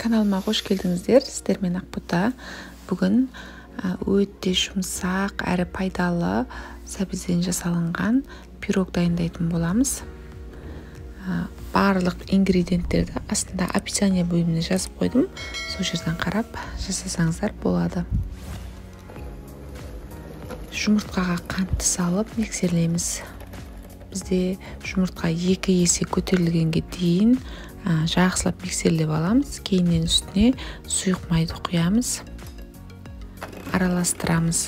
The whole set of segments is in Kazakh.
Каналыма қош келдіңіздер. Сіздермен Ақбота. Бүгін өте жұмсақ әрі пайдалы сәбізден жасалынған пирог дайындайтын боламыз. Барлық ингредиенттерді астында описание бөліміне жазып қойдым. Сол жерден қарап жасасаңыздар болады. Жұмыртқаға қантты салып миксерлейміз. Бізде жұмыртқа 2 есе көтерілгенге дейін жақсылап миксерлеп аламыз. Кейіннен үстіне сұйық майды құямыз. Араластырамыз.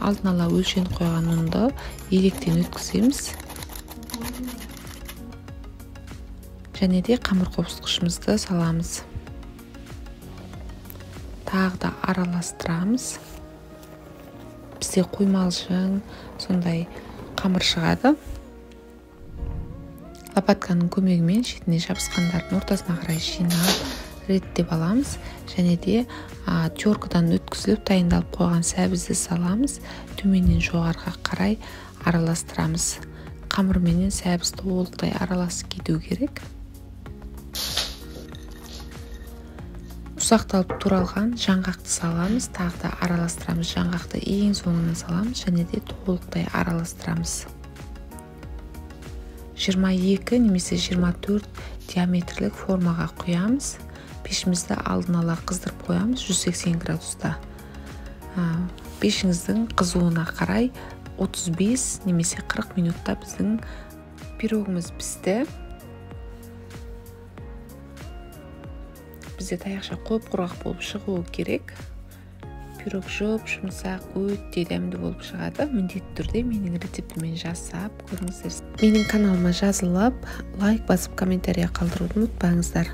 Алдын ала өлшеніп қойған ұнды електен өткіземіз. Және де қамыр қопсытқышымызды саламыз. Тағы да араластырамыз. Бізде қоймалжың, сондай қамыр шығады. Лопатканың көмегімен шетіне жабысқандардың ортасына қарай жинап, реттеп аламыз. Және де теркадан өткізіліп дайындалып қойған сәбізді саламыз. Төменнен жоғарыға қарай араластырамыз. Қамырменен сәбіз толықтай араласып кету керек. Ұсақталып туралған жаңғақты саламыз. Тағы да араластырамыз. Жаңғақты ең соңынан саламыз. Және де толықтай араластырамыз. 22 немесе 24 диаметрлік формаға құямыз. Пешімізді алдын ала қыздырып қоямыз 180 градуста. Пешіңіздің қызуына қарай 35 немесе 40 минутта біздің пирогымыз пісті. Бізде таяқша құп-құрғақ болып шығуы керек. Пирог жұмсақ, өте дәмді болып шығады. Міндетті түрде менің рецептімен жасап көріңіздер. Менің каналыма жазылып, лайк басып, комментария қалдыруды ұмытпаңыздар.